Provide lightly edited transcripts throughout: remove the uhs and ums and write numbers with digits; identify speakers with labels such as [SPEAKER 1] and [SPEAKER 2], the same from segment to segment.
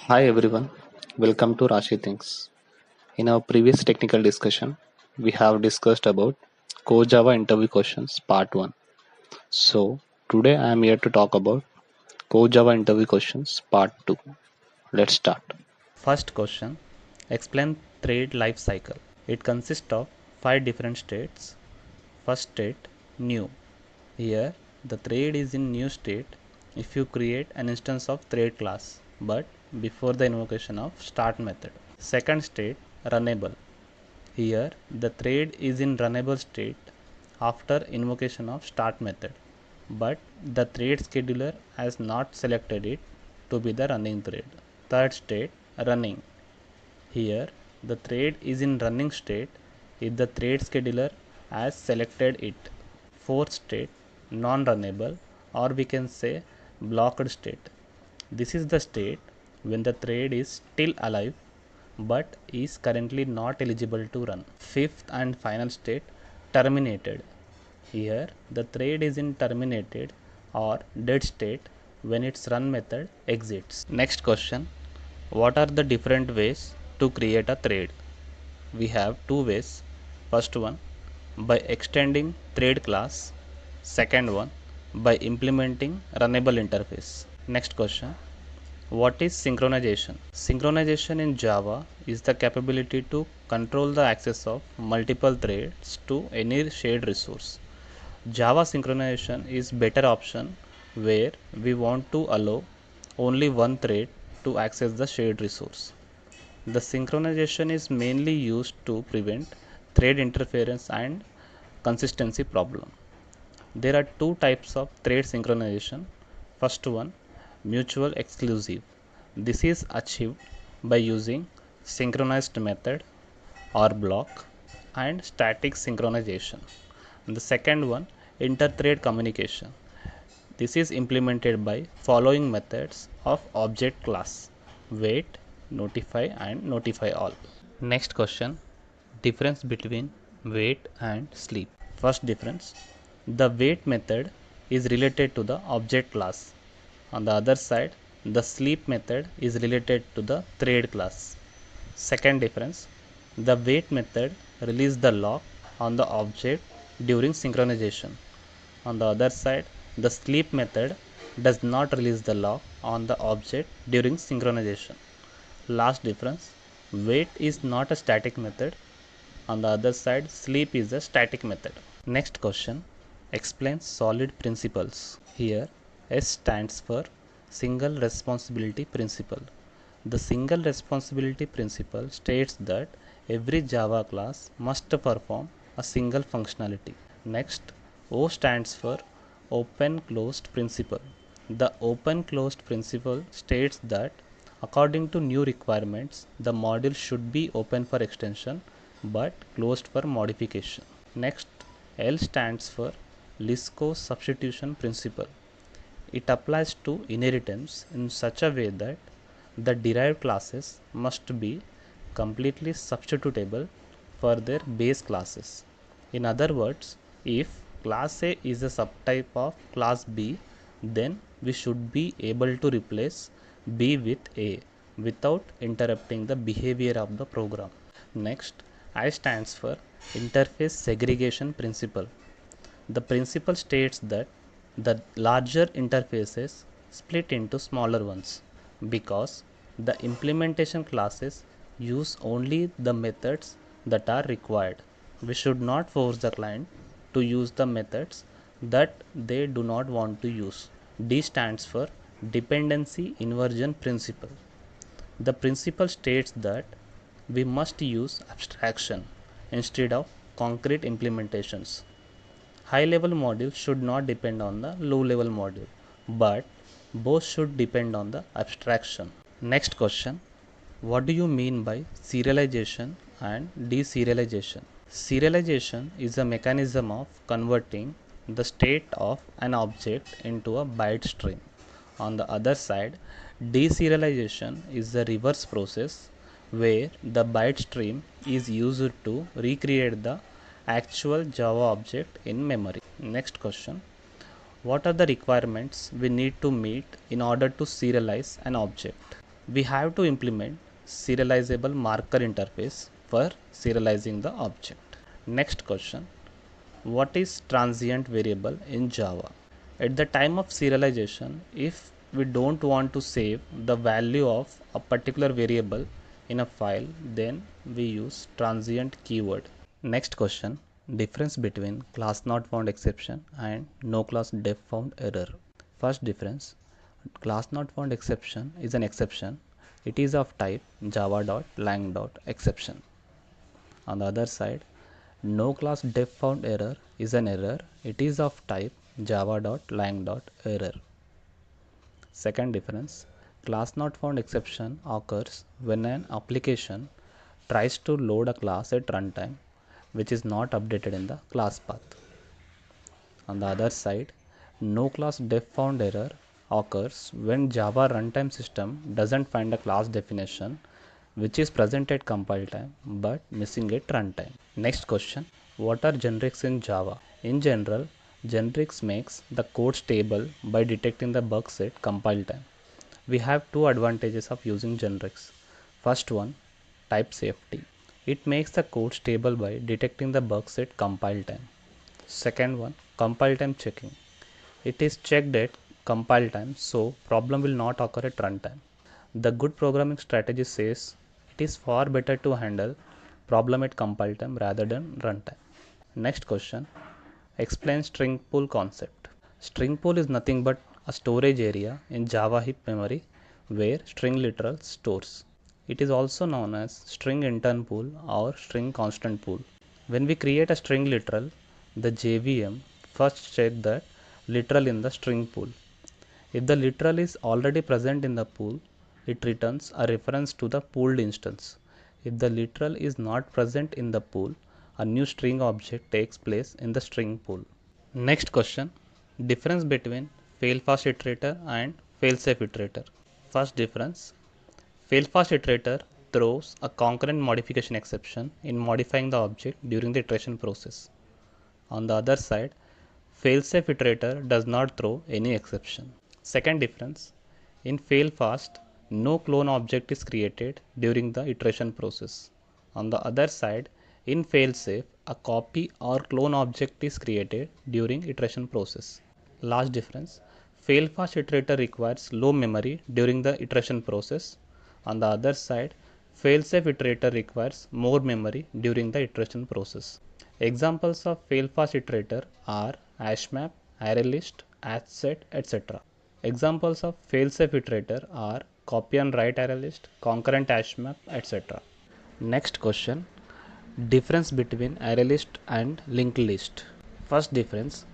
[SPEAKER 1] Hi everyone, welcome to Rashi Thinks. In our previous technical discussion, we have discussed about Core Java interview questions part 1. So today I am here to talk about Core Java interview questions part 2. Let's start.
[SPEAKER 2] First question, explain thread life cycle. It consists of 5 different states. First state, new. Here the thread is in new state if you create an instance of thread class but before the invocation of start method. Second state, runnable. Here the thread is in runnable state after invocation of start method but the thread scheduler has not selected it to be the running thread. Third state, running. Here the thread is in running state if the thread scheduler has selected it. Fourth state, non-runnable, or we can say blocked state. This is the state when the thread is still alive but is currently not eligible to run. Fifth and final state, terminated. Here the thread is in terminated or dead state when its run method exits. Next question, what are the different ways to create a thread? We have two ways. First one, by extending thread class. Second one, by implementing runnable interface. Next question, what is synchronization? Synchronization in Java is the capability to control the access of multiple threads to any shared resource. Java synchronization is better option where we want to allow only one thread to access the shared resource. The synchronization is mainly used to prevent thread interference and consistency problem. There are two types of thread synchronization. First one, mutual exclusive. This is achieved by using synchronized method or block and static synchronization. And the second one, inter-thread communication. This is implemented by following methods of object class: wait, notify and notify all. Next question, difference between wait and sleep. First difference, the wait method is related to the object class. On the other side, the sleep method is related to the thread class. Second difference, the wait method releases the lock on the object during synchronization. On the other side, the sleep method does not release the lock on the object during synchronization. Last difference, wait is not a static method. On the other side, sleep is a static method. Next question, explain solid principles. Here, S stands for single responsibility principle. The single responsibility principle states that every Java class must perform a single functionality. Next, O stands for open closed principle. The open closed principle states that according to new requirements, the module should be open for extension but closed for modification. Next, L stands for Liskov substitution principle. It applies to inheritance in such a way that the derived classes must be completely substitutable for their base classes. In other words, if class A is a subtype of class B, then we should be able to replace B with A without interrupting the behavior of the program. Next, I stands for interface segregation principle. The principle states that the larger interfaces split into smaller ones because the implementation classes use only the methods that are required. We should not force the client to use the methods that they do not want to use. D stands for dependency inversion principle. The principle states that we must use abstraction instead of concrete implementations. High level module should not depend on the low level module, but both should depend on the abstraction. Next question, what do you mean by serialization and deserialization? Serialization is a mechanism of converting the state of an object into a byte stream. On the other side, deserialization is the reverse process where the byte stream is used to recreate the actual Java object in memory. Next question, what are the requirements we need to meet in order to serialize an object? we have to implement serializable marker interface for serializing the object. Next question, what is transient variable in Java? At the time of serialization, if we don't want to save the value of a particular variable in a file, then we use transient keyword. Next question, difference between class not found exception and no class def found error. First difference, class not found exception is an exception. It is of type java.lang.exception. On the other side, no class def found error is an error. It is of type java.lang.error. Second difference, class not found exception occurs when an application tries to load a class at runtime which is not updated in the class path. On the other side, no class def found error occurs when Java runtime system doesn't find a class definition which is present at compile time but missing at runtime. Next question, what are generics in Java? In general, generics makes the code stable by detecting the bugs at compile time. We have two advantages of using generics. First one, type safety. It makes the code stable by detecting the bugs at compile time. Second one, compile time checking. It is checked at compile time, so problem will not occur at runtime. The good programming strategy says it is far better to handle problem at compile time rather than runtime. Next question, explain string pool concept. String pool is nothing but a storage area in Java heap memory where string literal stores. It is also known as string intern pool or string constant pool. When we create a string literal, the JVM first check that literal in the string pool. If the literal is already present in the pool, it returns a reference to the pooled instance. If the literal is not present in the pool, a new string object takes place in the string pool. Next question, difference between fail-fast iterator and fail-safe iterator. First difference, fail-fast iterator throws a concurrent modification exception in modifying the object during the iteration process. On the other side, fail-safe iterator does not throw any exception. Second difference, in fail-fast, no clone object is created during the iteration process. On the other side, in fail-safe, a copy or clone object is created during iteration process. Last difference, fail-fast iterator requires low memory during the iteration process. On the other side, fail-safe iterator requires more memory during the iteration process. Examples of fail-fast iterator are hashmap, ArrayList, ArraySet, etc. Examples of fail-safe iterator are copy and write ArrayList, concurrent hashmap, etc. Next question, difference between ArrayList and linked list. First difference,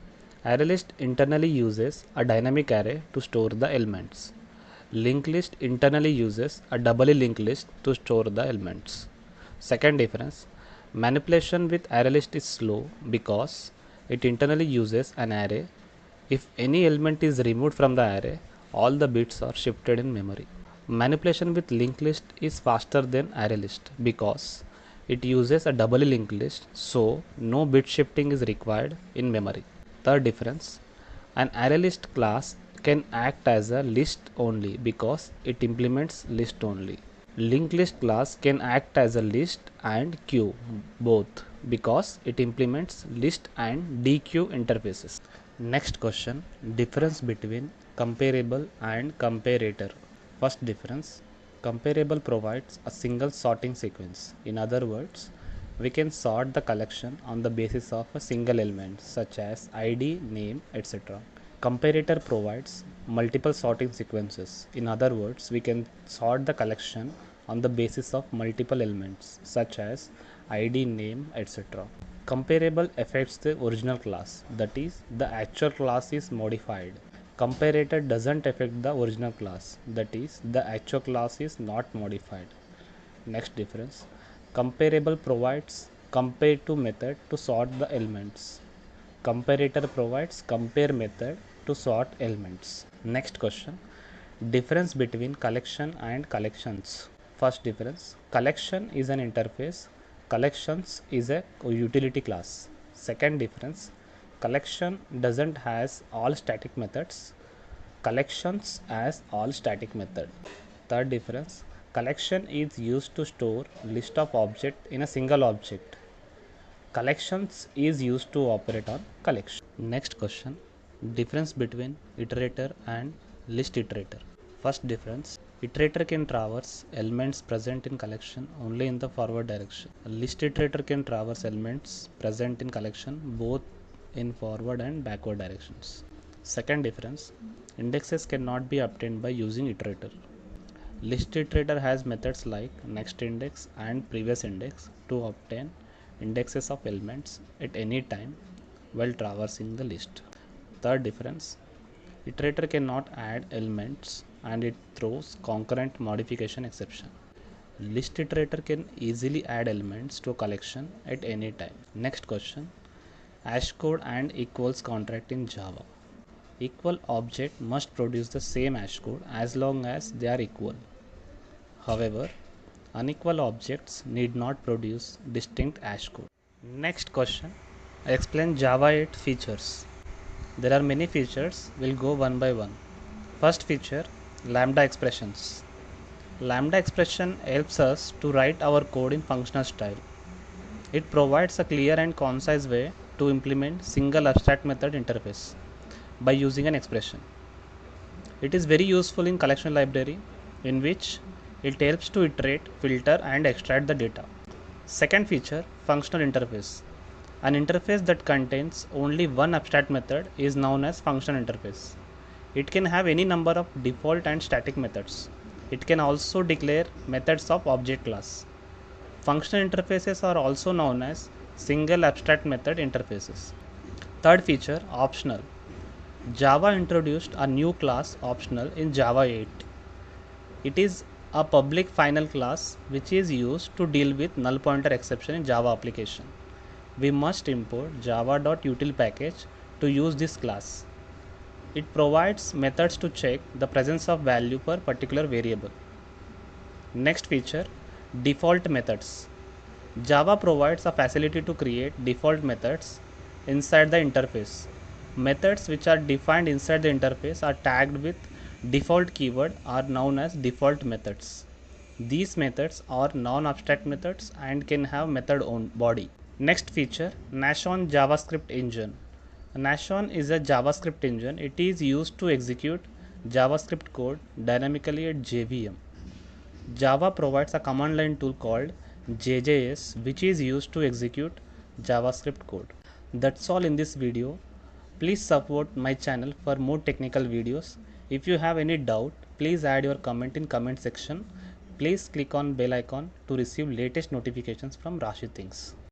[SPEAKER 2] ArrayList internally uses a dynamic array to store the elements. Linked list internally uses a doubly linked list to store the elements. Second difference, manipulation with ArrayList is slow because it internally uses an array. If any element is removed from the array, all the bits are shifted in memory. Manipulation with linked list is faster than ArrayList because it uses a doubly linked list, so no bit shifting is required in memory. Third difference, an ArrayList class can act as a list only because it implements list only. Linked list class can act as a list and queue both because it implements list and dequeue interfaces. Next question, difference between comparable and comparator. First difference, comparable provides a single sorting sequence. In other words, we can sort the collection on the basis of a single element such as ID, name, etc. Comparator provides multiple sorting sequences. In other words, we can sort the collection on the basis of multiple elements such as ID, name, etc. Comparable affects the original class, that is, the actual class is modified. Comparator doesn't affect the original class, that is, the actual class is not modified. Next difference, comparable provides compare to method to sort the elements. Comparator provides compare method to sort elements. Next question, difference between collection and collections. First difference, collection is an interface, collections is a utility class. Second difference, collection doesn't has all static methods, collections has all static method. Third difference, collection is used to store list of object in a single object. Collections is used to operate on collection. Next question, difference between iterator and list iterator. First difference, iterator can traverse elements present in collection only in the forward direction. A list iterator can traverse elements present in collection both in forward and backward directions. Second difference, indexes cannot be obtained by using iterator. List iterator has methods like next index and previous index to obtain indexes of elements at any time while traversing the list. Third difference, iterator cannot add elements and it throws concurrent modification exception. List iterator can easily add elements to a collection at any time. Next question, hash code and equals contract in Java. Equal object must produce the same hash code as long as they are equal. However, unequal objects need not produce distinct hash code. Next question, explain Java 8 features. There are many features, we'll go one by one. First feature, lambda expressions. Lambda expression helps us to write our code in functional style. It provides a clear and concise way to implement single abstract method interface by using an expression. It is very useful in collection library in which it helps to iterate, filter and extract the data. Second feature, functional interface. An interface that contains only one abstract method is known as functional interface. It can have any number of default and static methods. It can also declare methods of object class. Functional interfaces are also known as single abstract method interfaces. Third feature, optional. Java introduced a new class optional in Java 8. It is a public final class which is used to deal with null pointer exception in Java application. We must import java.util package to use this class. It provides methods to check the presence of value per particular variable. Next feature, default methods. Java provides a facility to create default methods inside the interface. Methods which are defined inside the interface are tagged with default keyword are known as default methods. These methods are non-abstract methods and can have method own body. Next feature, Nashon JavaScript engine. Nashon is a JavaScript engine. It is used to execute JavaScript code dynamically at JVM. Java provides a command line tool called JJS which is used to execute JavaScript code. That's all in this video. Please support my channel for more technical videos. If you have any doubt, please add your comment in comment section. Please click on bell icon to receive latest notifications from Rashi Things.